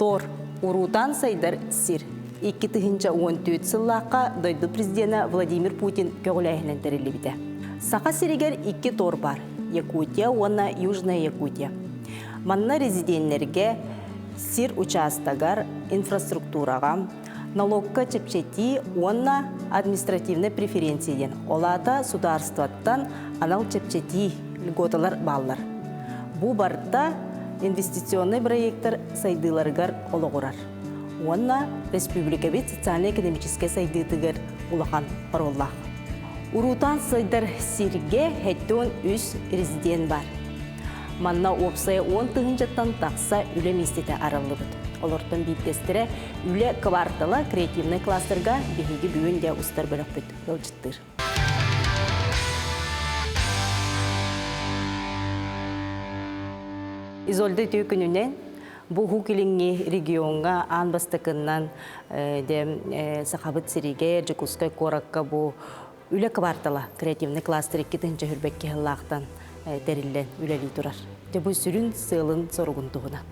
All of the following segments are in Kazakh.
Тор урутан сайдар сир. 2014 сыллаққа дойду президенті Владимир Путин көгіләйінен тәрелі біде. Сақа сиригер 2 тор бар. Якутия, онна Южная Якутия. Манна резидентлерге сир участагар инфраструктураға, налогка чепчети, онна административный преференцияден. Олата сударстваттан анал чепчети льготалар баллар. Бу барда инвестиционный проекттар сайдыларгар олығырар. Онна республика бит социально-экономический сайдытыгар улахан пароллах. Урутан сайдар сирге хеттон үс резидент бар. Манна опсая 10 тыгынжаттан тақса үле местеті аралы бұд. Олортан биттестірі үле квартала креативный кластерга бігігі бүйінде ұстар бөлік бұд. Елчіттір. Изолды түйкінінен бұғы келіңе регионға анбастықыннан сақабыт сириге, жүкускай коракка бұ үле квартала креативный кластер 2-нче хүрбекке лақтан тәрілі үлелі тұрар. Бұл сүрін сылын сорғын тұғына.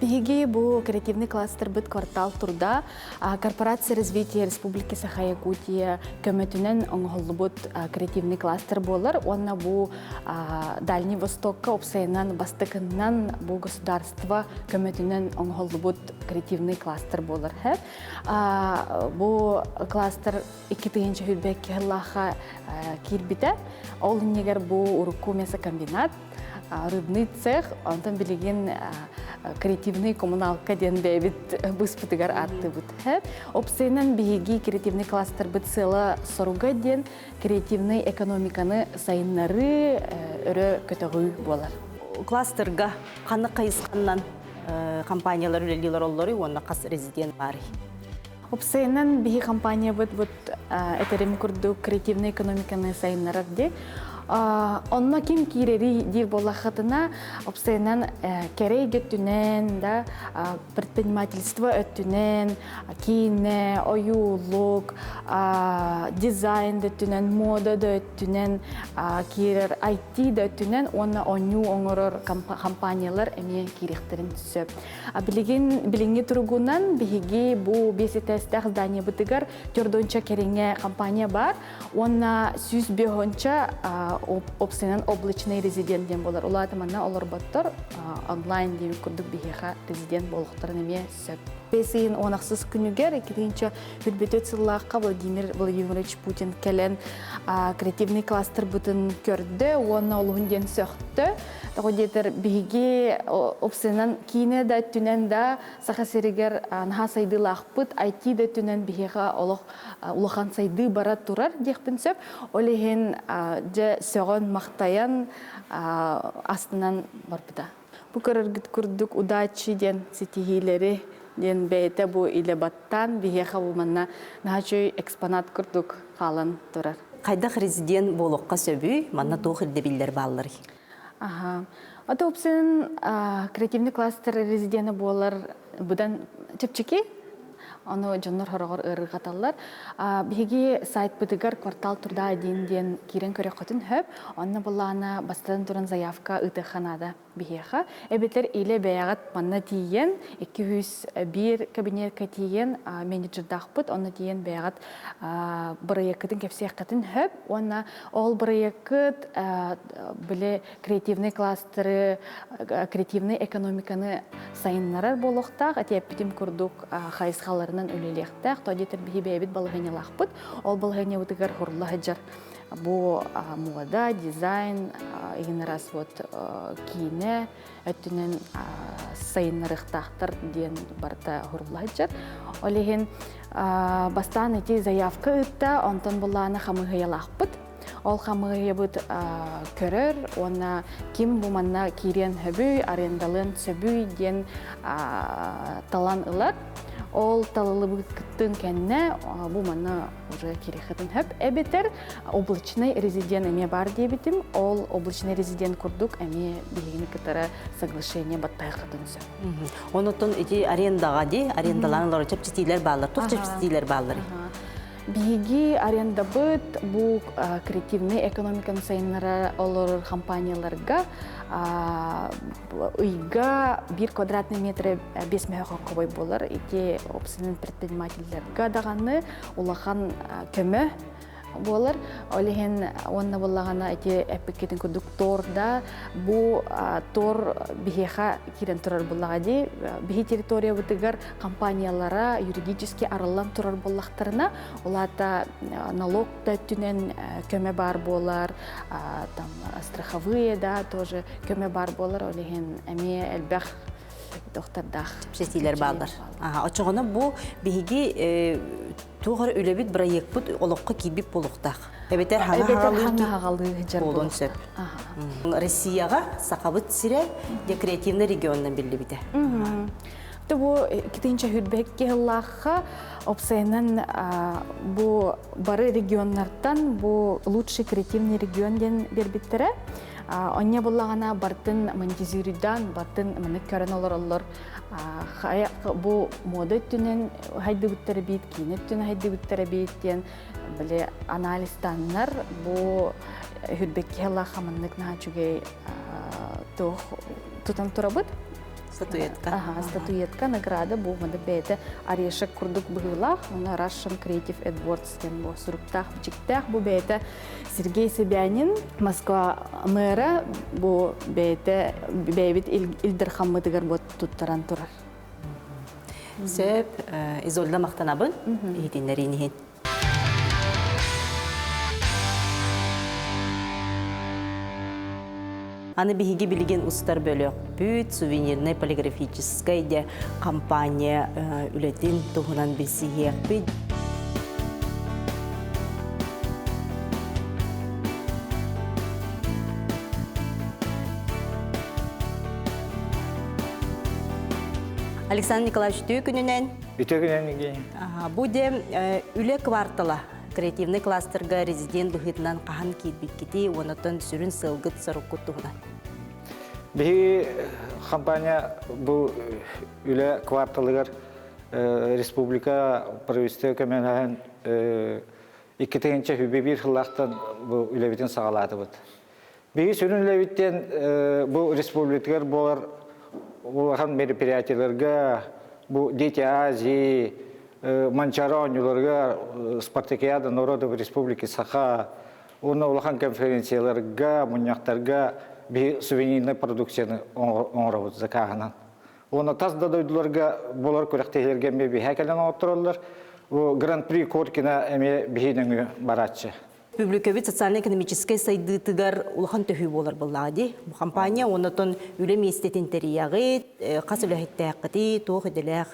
Беги бу креативный кластер бит квартал турда корпорация развития Республики Саха-Якутия көмөтүнөн оңголбут креативный кластер болар. Онна бу Дальний Востокка опсайынан бастыкынан бу государство көмөтүнөн оңголбут креативный кластер болар. Бу кластер 2-нче хүрбекке лаха кирбите. Ол негер бу урукку мясокомбинат, рыбный цех, онтан билеген креативный коммуналка ден бәбит бұспытыгар атты бұд. Опсайнан бейгі креативный кластер бұд сыла соруға ден креативный экономиканы сайынлары өрі көтіғүй болар. Кластерға қаны қайысқаннан компаниялар үлелілер олары, онна қас резидент бары. Опсайнан бейгі компания бұд әтерім күрді креативный экономиканы сайынлары де. Онна ким кирери дир болахатына опсайнан керей göttүнен да предпринимательство өттүнен кийне оюлук дизайн дөттүнен мода дөттүнен кирер IT дөттүнен онна оню оңорор компаниялар эме киректерин түсөп билинге тургунан биги бу бесетестах здание бытыгар төрдөнчө кереңе компания бар онна сүз бехонча опсайнан облачный резидент ден болар. Улаты манна олар баттар онлайн ден күрдік бейхеға резидент болуқтарын еме сөп. Бесейін онақсыз күнігер, 2-нче хүрбетөт сыллаққа Владимир Владимирович Путин кәлен креативный кластер бұтын көрді, оны олығын ден сөқты. Тағы детер бейге опсайнан кейіне да түнен да сақа серігер наға сайды лақпыт, IT да түнен бейхеға улахан сайды бара тұрар декпін сөп. Олеген же сөғын мақтаян астынан барбыда. Бұ көріргіт күрдік удачи ден сетихилері ден бәйті бұ илі баттан бейхеға бұманна нағачой экспонат күрдік қалан тұрар. Қайдақ резидент болуққа сөбі, манна тоқ үлдебілдер балылар. Ата опсын креативный кластер резиденті болар бұдан чепчеке, оны жоннор хорогор ырыгаталлар. Биги сайт бытыгар квартал турда один кирен көрө котун хөп, онна булана бастан туран заявка ытыханада бихеха. Эбетер иле баягат манна тиен 201 кабинетка тиен менеджердахпыт, онна тиен баягат проекттин кепсехкатын хөп, онна ол проект биле креативный кластеры, креативный экономиканы сайыннарар болохтак, атепитим курдук хайсхаларын үлелектәк, тодетер бихибебит балғыне лақпыт, ол балғыне өтігер хұрла хаджар. Бу мода, дизайн, егенерас киіне, өттінен сайынырықтақтар ден барда хұрла хаджар. Олеген бастан әте заявка үтті, онтан боланы қамығыя лақпыт. Ол қамығыя бұд көрір, оны ким бұманна кирен хөбүй, арендалын сөбүй ден талан ылар. Ол талылы күттін кәнне, бұл мана уже керехетін хөп. Әбетер облачный резидент әме бар дебетім. Ол облачный резидент күрдік әме білгені кітары соглашение баттай қытынсы. Онытын әте арендаға де, арендаланылар чәпчетейлер балар, тұқ чәпчетейлер балар. Биги аренда быт бу креативный экономиканы сайыннары олор компанияларга ыйга 1 квадратный метр 5 мега кобой болар. Ити опсының предпринимательлерга дағаны улахан көмө болар. Олеген онна боллагана эти эпикетин кудук торда бу тор бихеха кирен турар боллагади бихи территория бутыгар компаниялара юридически араллан турар боллактарына улата налог төтүнен көмө бар болар, там страховые да тоже көмө бар болар. Олеген эме элбах доктардах Сетилер балдар. Очоғаны бу биһиги туғар үлебит проект бут олоққа кирбип болуқтақ. Әбетер хаңа-хағалығы болуын сөп. Россияға сақабыт сире де креативный регионнан белі біте. Бу китинче хүрбекке лахха опсайнан бу бары регионнардан бу лучший креативный регион ден бербиттере. Оння боллагана бартын монетизируйдан, бартын маны көрөн олор бу мода түнен хайды бүттері бейт, кейінет түні хайды бүттері бейттен біле анализданнар бу хүрбекке лахха маннык нахачугей тутан турабыт. Статуетка. Статуетка, награда бу мада бейте арешек курдук быгылах, уна Russian Creative Awards тен бу суруктах, бичиктах бу бейте Сергей Собянин, Москва мэра бу бейте бейбит Илдер Хаммыдыгар бу туттаран турар. Сөп, Изолда мақтанабын, ехетенлерінен. Аны биһиги билген устар бөлөк бүт сувенирный полиграфическая де компания үлетин туһунан бисиек бит. Александр Николаевич Түйкүнүнен. Үтөгүнен. Бу де үле квартала. Креативный кластерга резидент быхытынан кахан кирбиккити, онотон сүрүн сылгыт саруккут туһунан. Биһи компания бу үле кварталыгар республика правительство көмөнөн 2-нче хүбебир хыллактан бу үлебитин сагалатыбыт. Биһи сүрүн үлебиттен бу республикалар болар улахан мероприятияларга бу Дети Азии Манчаронюларга, Спартакиада народов Республики Саха, улахан конференцияларга, муньяктарга би сувенирный продукцияны оңрабыт закагынан. Оны тас дадойдуларга болар көрәктейлерге би хәкәлен отыралар. Гран-при Коркина эме бихинен баратчы. Республикабит социально-экономической сайдытыгар улахан төһү болар буллагы. Бу компания онотон үле местетин терияғы, кас үләһиттәкъти, тох иделәх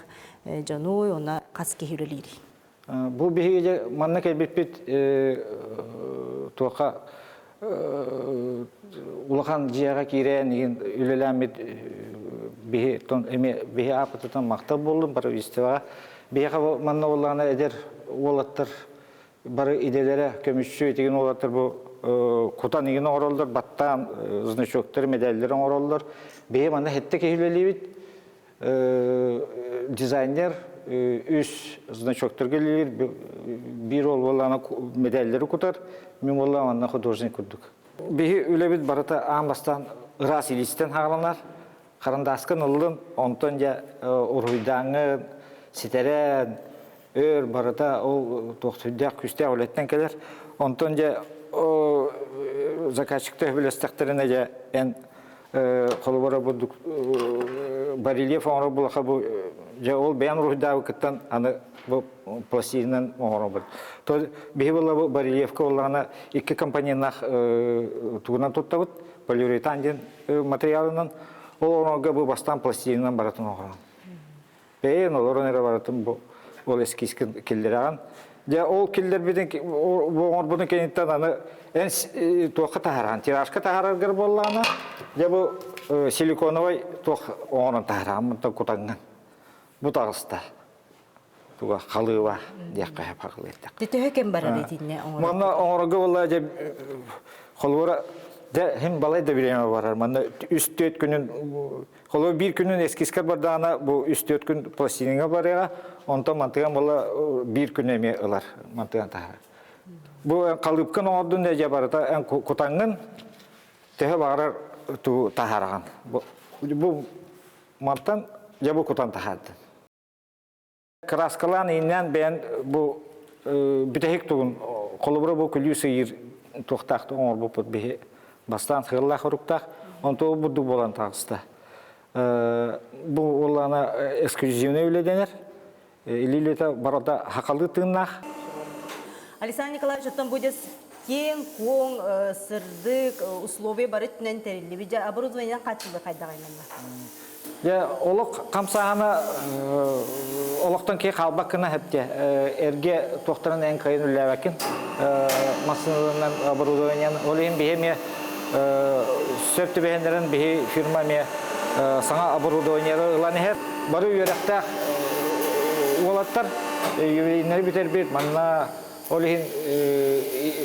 жануй, она кас кехүлелири. Бу бихиге манна кәбит тоқа улахан жияға кирен еген үлеләмит бихи тон эме бихи апытытан мактап болдым правительствоға. Бихи манна уллана эдер олаттыр бары иделері көмүшчү деген олаттыр бу кутан еген оролдар, баттан значоктар, медальдер оролдар. Бихи манна хетте кехүлелибит дизайнер үш значоктар келер, бир ол оллана медальдері кутар, мен оллана художник курдук. Бихи үлебит барыта амбастан ырас илистен хағаланар, қарындаскын ұлын, онтон жа урхуйдаңы, сетерен, өр барыта ол тоқтүйдек күсте әулеттен келер. Онтон жа заказчикті өбілестіқтеріне жа ән қолыбара бұдық барельеф оңыры бұлақа бұл жа ол бән урхуйдағы күттен аны пластилинен оңыры бұл. Бихи бұл барельефка олағына екі компаниянақ туғынан тұттабыд, полиуретан ден материалынан, ол оңырға бұл бастан пластилинен баратын оңырын. Бәйін оларын әрі баратын ол эскизкен келдер аған. Ол келдер оңыр бұдың кенеттен аны ән тоқы тағарған, тиражқа тағарғыр болағына, бұл силиконовай тоқ оңырын тағарған, мұнтан құтанған. Бұл тағыста. Туға қалыва деққа қағыл еттік. Дүтігі кем барар етіне оңыры? Мұны оңырығы олай қолуыра De hem balay da bireme varar. Manna üst 4 günün kolu bir günün eskiskar bardağına bu üst 4 gün plastininga barıya. Ondan mantıgan bola bir gün eme ılar mantıgan ta. Bu kalıpkın ordun da jabarata en kutangın tehe barar tu taharagan. Bu mantan jabu kutan tahadı. Kraskalan innen ben bu bitehik tuğun kolubra bu külü seyir toxtaxtı oğur bu put bihi bastan hırla xuruktax onto bu du bolan tağısta. Bu olana ekskluzivne öyle denir. İlilete barada hakalı tığınaq. Александр Николаевич, там будет кең, коң, сырдык, условия бары түнен терилли. Биде оборудование качылды кайда кайнанда. Ya oluk kamsağına oluktan ki kalbakına hepte erge tohtaran en kayın üllevekin masınlarından оборудованиян olayım bihemiye söptü behenlerin bihi firma miye sana оборудованияны ılanı hep barı yürekte olatlar yüreğinleri biter bir manna olayın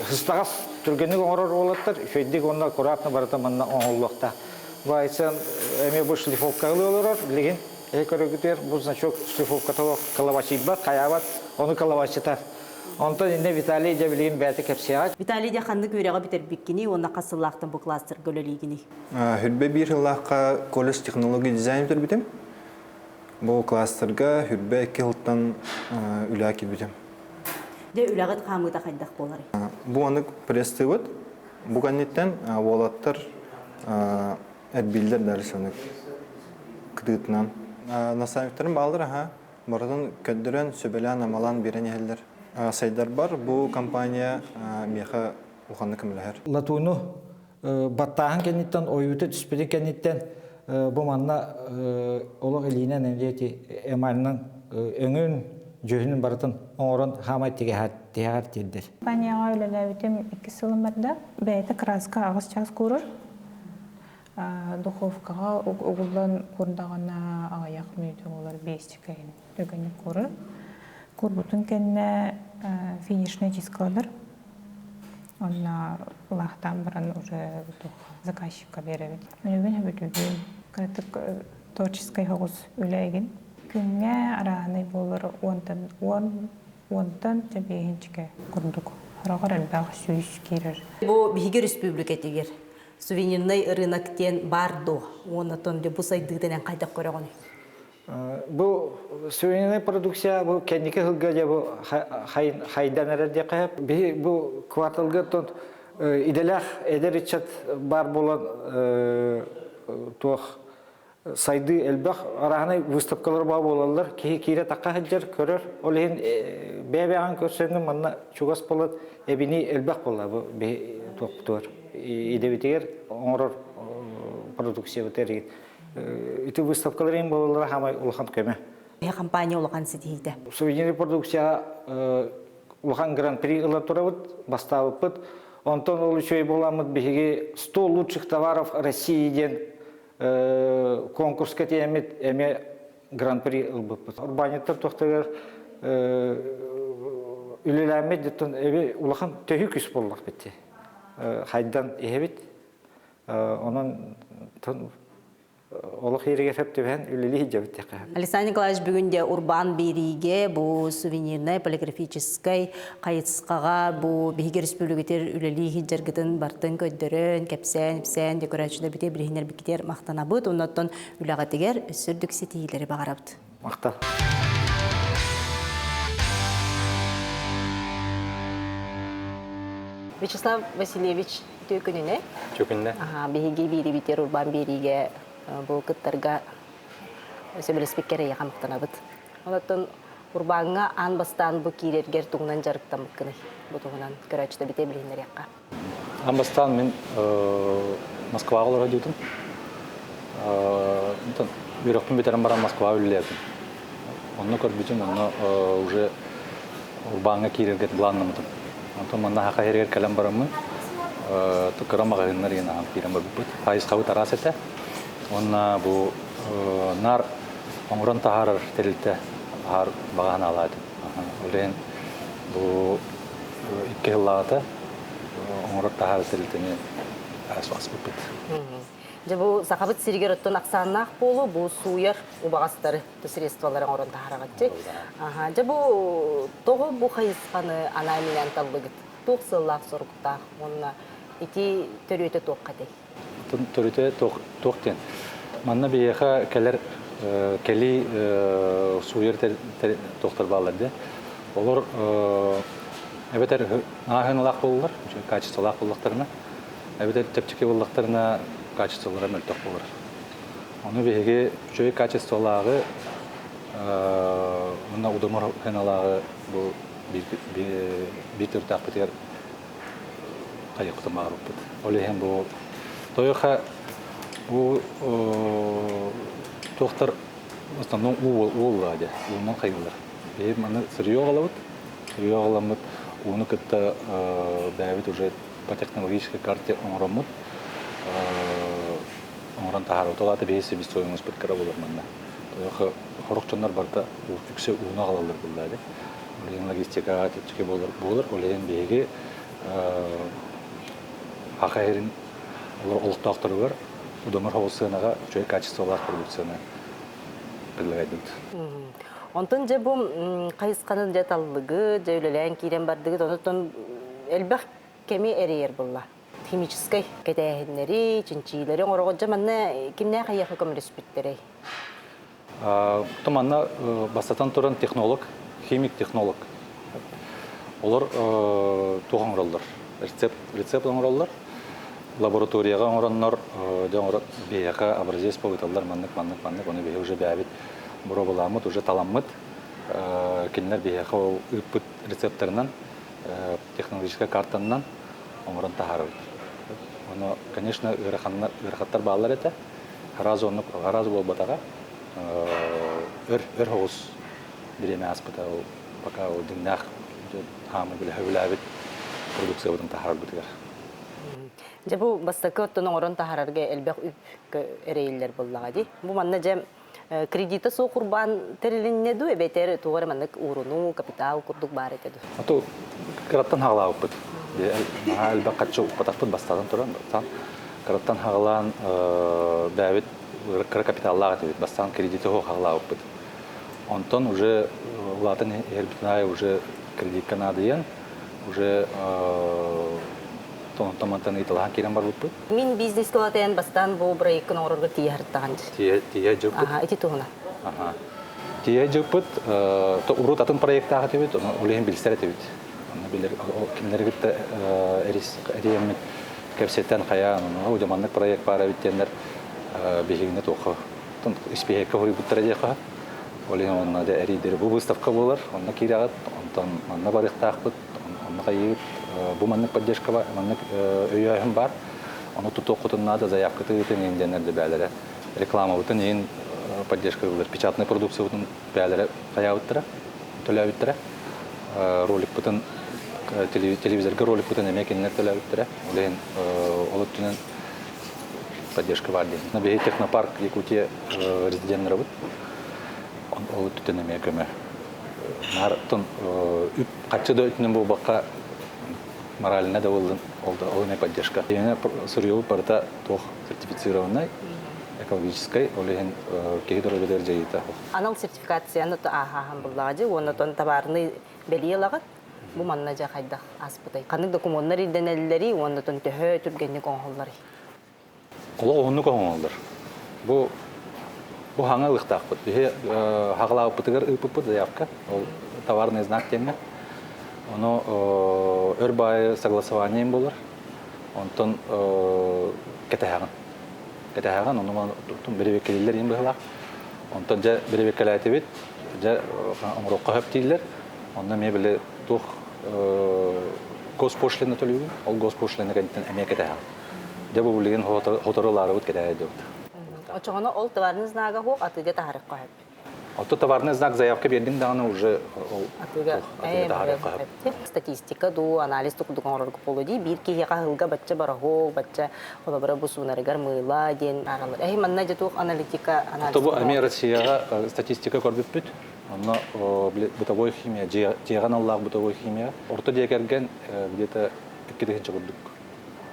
hıstağız türgenlik oğrur olatlar şöydik onlar kuratını barıda manna oğullukta. Вайцен эми бу шлифовка ылылар, леген экорогутер бу значок шлифовка толок калавачибат, каяват, оны калавачытар. Онтон инде Виталий де билген бәте кепсият. Виталий де ханны көйрәгә битер биккини, онда касыллактан бу кластер гөлөлигини. Хүрбе бир жыллакка колледж технология дизайн битем. Бу кластерга хүрбе 2 жылдан үләки битем. Де үләгәт камыта кайдак болар. Бу аны престывыт. Бу каннеттен волаттар Erbilder dersini kıdıtnan. Nasamiklerin bağlıdır ha. Buradan köddüren söbelen amalan biren yeller. Saydar var. Bu kampanya miha uhanlı kımılher. Latunu battağın kenitten oyutu tüspedi kenitten bu manna olaq elinen emniyeti emalinin öngün cöhünün baratın oğran hamay tegar tildir. Kampanyaya öylelevitim 2 yılım barda. Beyte kraska ağız çağız kurur. Духовкаға оғылдан көрдағана ағаяқ мүйдің олар 5 чекайын төгені көрі. Көрбүтін кәнне финишный чискалар. Онна лақтан бірін уже заказчикка беребет. Өнігін өбітілген кіреттік творческий хоғыз үләйген. Күнне арағаны болыр 10-тан жабейін чеке көрдік. Арағыр әлбәғ сүйіс керір. Бу биге республикатигер. Сувенирный рыноктен бардо, оннан бу сайдыгынан кайда көрөгөн. Bu suvенирный продукция bu kendiki hılga bu haydanlar diye kayıp. Bu kvartalga ton idelah eder içat bar bolan tuh saydı elbaq arahına выставкалар бар болалар. Кире такка хәҗәр көрөр. Олен бәбәгән көрсәннең монда чугас болат эбини элбaq була бу токтор. İdevitiger oğrar produksiya biterget. İti выставкаларын болалар хамай улхан көмө. Компания улган сидийди. Сувенир продукция улхан гран-при ылар турабыт, бастабыт. Онтон ол үчөй боламыт биге 100 лучших товаров России ден конкурска темет эме гран-при ылбыт. Урбанеттер тохтагар үлеләмет дитен эбе улхан төһү күс боллак битти. Haydan ehebit, onun olaq yeriga fepteben üleli hijabit yaqa. Александр Николаевич бүгінде урбан бериге, бу сувенирный, полиграфической, кайытсқаға, бу биге республикатер üleli hijjargытын бартын көддөрөн, кепсен, декорацияда бите биринер бикитер мактанабыт, оннотон үләгатигер сүрдүк сетийлери багарабыт. Мактал. Вячеслав Васильевич төкүнүнө. Чөкүнне. Биги бири битер урбан бериге бу кыттарга сөбүл спикер якамтанабыт. Онотон урбанга ан бастан бу кирергер туңнан жарыктан быккыны. Бу туңнан көрөчтө бите билинер якка. Ан бастан мен Москвага олора дютум. Бирөктүн битерен баран Москвага үллердим. Онно көрбүтүм, онно уже урбанга кирергер планнамытым. Антон манна хакайрер калам барамы. Тукара магазиннар гена пирам бит. Файз хавы тарасете. Онна бу нар оңрон тахар телте ар баган алады. Олен бу 2 жыллата оңрон тахар телтени асвас бит. Же бу сахабыт сиригер оттон аксааннаах болу бу суяр убагастары средстволарын орон тахарагатчы. Ага, же бу того бу хайысканы ана менен таллыгыт. Тук сыллак соруктаах онна ити төрөтө токкатай. Төрөтө токтен. Манна бияха келер кели суяр токтор баларды. Олар эбетер ахынлак болулар, качестволак болуктарына. Эбетер тепчеке болуктарына качестволары мөлтөк болар. Оны беге жөй качестволагы мына удамар ханалагы бу бир төртак битер кайыктан багып бит. Олеген бу тойха бу токтор основном уулады. Унан кайгылар. Бе маны сырьёгалабыт. Сырьёгаламыт уну кытта бәбит уже по технологической карте оңромут. Оңран тахар отолаты бейсе біз тойымыз біткара болар манда. Тойықы хорықчандар барда үксе уына қалалар бұлдайды. Олеген логистика тепчеке болар. Олеген бейге ақайырын олықтақтары бар. Удамыр хауысынаға жөй качестволар продукцияны білгайдыд. Онтон же бу кайысканын же таллыгы, же өлелән кирен бардыгы, онтон элбах кеми эрейер булла. Химической кетәһеннәре, чинчиләре орогы манна кимнә хәйәхә көмрис биттәре. Томанна бастатан туран технолог, химик технолог. Олар туган рецепт оңроллар. Лабораторияга оңраннар, жаңа бияка образец повыталлар маннык, оны бия уже бәбит буробаламыт, уже таламмыт. Кинләр бияка үппүт рецепторынан, технологическая картаннан оңран тахарыр. Оны, конечно, ырхаттар баллар это. Разу бол батага. Өр хоғыз биреме аспыта, пока дыңнақ хамы білі хөвіләбіт продукция бұдың тахарыр бұдығар. Же бу бастакы оттон оңрон тахарарга элбек үп эрейлер боллага ди. Бу манна же кредита суу курбан терилиннеду эбетер тугар маннык уруну капитал курдук бар этеду. Ату караттан хагылаап бут. Элбек качу патаппыт бастадан туран. Караттан хагалан бәбит капиталлага тибит бастан кредиты хо хагылаап бут. Онтон уже латын эрбитнай уже кредит канадыян уже томатан италаан кирен бар бут. Мин бизнес кылатаян бастан бу проекттин орорго тияртаган. Тия жып. Ага, эти тугуна. Ага. Тия жыпыт то урут атын проекттага тибит, улеген билсер тибит. Аны билер кимдергитте эрис эриемит кепсеттен кая, удаманлык проект бар биттендер бегине тохо. Тон испехе кори буттарыга. Олеген онна да эридер бу выставка болар, онна кирагат, онтон манна барыктакпыт, онна кайып бу маннык поддержка бар, маннык өйөһүм бар. Оны туту окутунна да заявка тыгытын инденерде бәлере. Реклама бутын ин поддержка кылдыр. Печатный продукция бутын бәлере каяуттыра, төлөбүттүрө. Ролик бутын телевизорга ролик бутын эмекеннер төлөбүттүрө. Олен олуттунун поддержка бар дейм. На беги технопарк Якутия резиденттер бут. Олуттун эмекеме. Нартын үп качыда өтүнүн бу бакка моральная довольно олная поддержка. Я сурьёв парта тох сертифицированной экологической олеген кегидор бедер жайыта. Анал сертификацияны то ахахан буллагы, оны тон табарны белиелагы. Бу манна жа кайда аспытай. Канык документтар иденеллери, оны тон төһө түргенне коңоллары. Ола онну коңоллар. Бу хаңа ыктак бут. Бе хаглаап бутыгар ыпып заявка. Ол товарный знак теңе. Оно өрбай согласованием болар. Онтон кетәһәгән, оны беребекелеләр ин быһлак. Онтон жа беребекеләте бит, жа аңрокка хөп диләр. Онда ме биле тух госпошлина төлөйгөн. Ол госпошлина кенттен эме кетәһәгән. Жа бу билген хоторолары бут кетәһәде. Очоғаны ол товарный знага хок атыга тахарыкка хөп. Ото товарный знак заявка бердиң дагы уже статистика ду анализ тукдук орорго полуди бир киһи кахылга бачча барахо бачча холобара бусунарыгар мыйла ден аралар. Манна жатук аналитика анализ. То бу Россияга статистика көрбүппүт. Онно бытовой химия, жеганаллар бытовой химия. Орто дегерген где-то 2-нче курдук.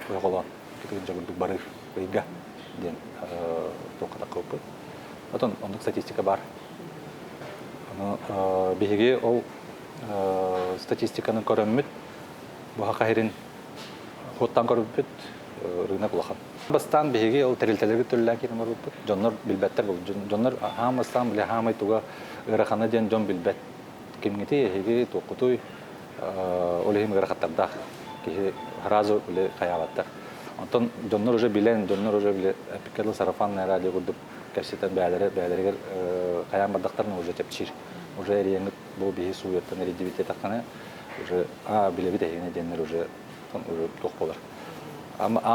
Койголон. китеген жагырдык барыр ыйга ден токата кылып. Отон ондук статистика бар. Аны биһиги ол статистиканы көрөммүт. Бу хакайрын хоттан көрөммүт рынок улахан. Бастан биһиги ол терилтелерге төлләр кирен бар бут. Жоннор билбеттер бул. Жоннор хамастан биле хамай туга ырахана ден жон билбет. Кимгити хиги токутуй олехим ырахаттарда ки разу биле каялаттар. Антон жоннор уже билен, жоннор уже биле пикерлы сарафанный радио курдуп кәсеттен бәйләргә каян бардактарны уже тепчир. Уже реңит бу биһи суяттан редивите такканы уже биле бит дегене деннер уже ток болар.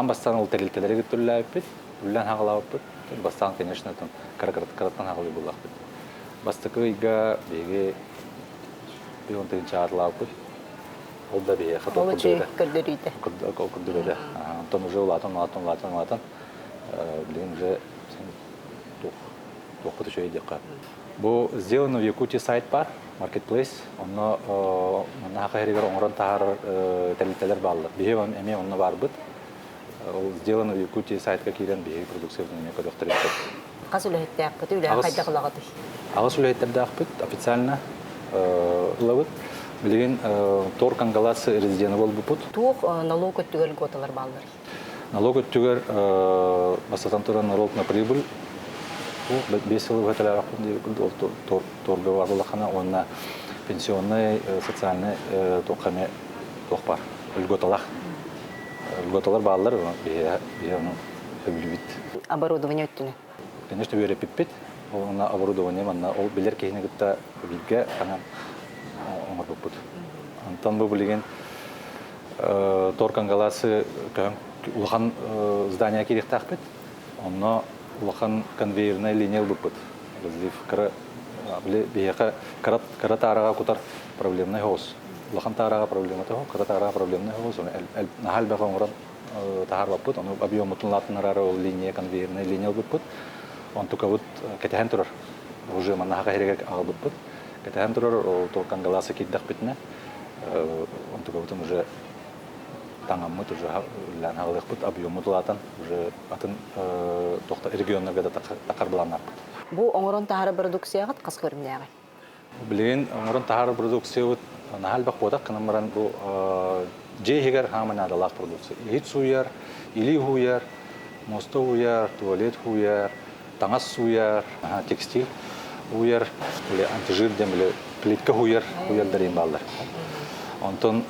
Бастан ул терилтелерге төлләп бит, үллән хагалап бит. Бастан, конечно, там караттан хагалый булак бит. Бастыкыйга биге бионтын чарлап бит. Ол да бие хатып Олочи көрдөрүйдө. Көрдөрүдө. Антон уже латын. Билин уже тох бут еще идека. Бу сделано в Якутии сайт бар, marketplace. Онно на хагырыгар оңрон тахар терилтелер баллы. Бие эме онно бар бит. Ол сделано в Якутии сайтка кирен бие продукцияны көдөктөрөт. Касулеттек бит, үле кайда кылагаты. Агыс үлеттерде бит официально лавыт. Билген тор кангаласы резидент бол бупут. Тух налог өттүгөр готалар баллар. Налог өттүгөр бастан туран налог на прибыль. Бу бесел готалар акынды торга барлыгына онна пенсионный, социальный токаме тохпар. Льготалар. Льготалар баллар бие өбүлбит. Оборудование өттүнө. Конечно, бере пиппит. Она оборудование манна ол билер кейне гытта билге анан оңор бупут. Антон бу билген тор кангаласы улахан здание керек тахпет. Онно улахан конвейерная линия бупут. Разлив кара бияка карат арага кутар проблемный хоз. Улахан тарага проблема то, карат арага проблемный хоз. Нахал бага оңрон тахар бупут. Оно объемутун латын арара линия конвейерная линия бупут. Он только вот кетен турар уже манна хагырыгар агылып бут. Кетен турар ол толкан галасы киддак битне. Он только вот уже таңаммыт уже лан агылып бут, объемы тулатан уже атын токта регионнарга да такар буланар. Бу оңрон тахары продукцияга кас көрүмнәгы. Билген оңрон тахары продукция вот нахал бак бодак канамран бу жейгер хамана да лак продукция. Ит суяр, или хуяр, мосто хуяр, туалет хуяр, таңас суяр, текстиль хуяр, или антижир демле плитка хуяр дарин балдар. Онтон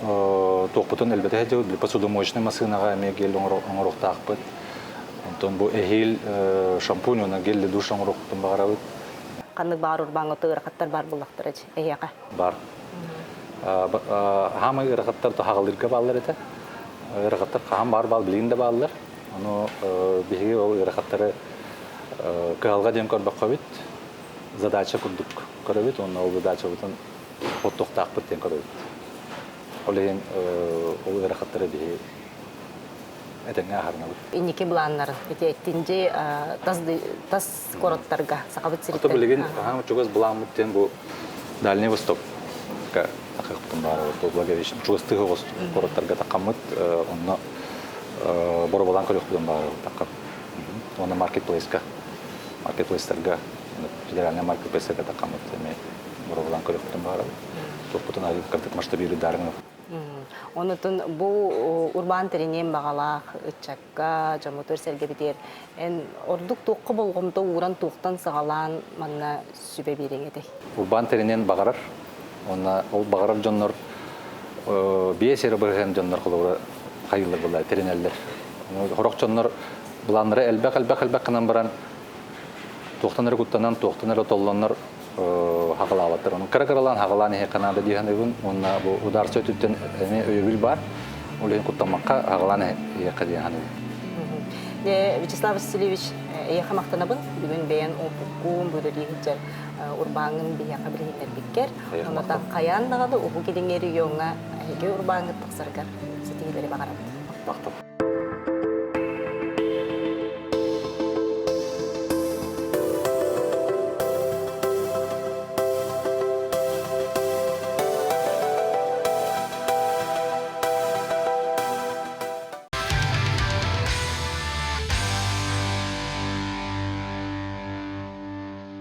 токпутун элбете жау посудомоечный машинага мегел оңрох тақпыт. Онтон бу эхил шампунь она гель душ оңрохтун багарабыт. Кандык бар урбанга тыгыракаттар бар булактыр эяка. Бар. Хама ыракаттар тагылырга балдар эте. Ыракаттар хам бар бал билинде балдар. Аны биге ол ыракаттары калга дем көрбөк кабит. Задача курдук көрөбүт, оны ол задача бутун оттоктак бит көрөбүт. Олен ол ыракаттары биге этеңе харнабыт. Инники буланнарын этинже тас короттарга сакабыт сирите. Ото билген хам чугас буламыттен бу Дальний Восток. Такыктын бары то благовещен. Чугас тыгыс короттарга такамыт, онно боробалан көрөктөн бары такап. Оны маркетплейстерге федеральный маркетплейстерге такамыт эме боробалан көрөктөн бары. Топутун айып картык масштабиры дарыңы. Онутун бу урбан теринен багалак ычакка жамотор сергебитер эн ордук токку болгомдо уран токтан сагалан манна сүбө береңеди. Урбан теринен багарар. Онна ол багарар жоннор биесер бырген жоннор кылыбы кайылы булай теринеллер. Хорок жоннор буланнары элбек кынан баран токтаныр куттанан токтаныр толлоннор хагалаваттыр. Onun karakarlan hagalan he kanada dihanыбын онна бу удар сөтүттен эме өйбүл бар. Олен куттамакка хагалан he кадихан. Вячеслав Васильевич яхамактанабын бүгүн бейен опуккун бөлөлүгүчөр урбаңын бия кабилеттер биккер. Онда каян дагы угу кедеңери yoңа эге урбаңы тыксаргар сетигилери багарат.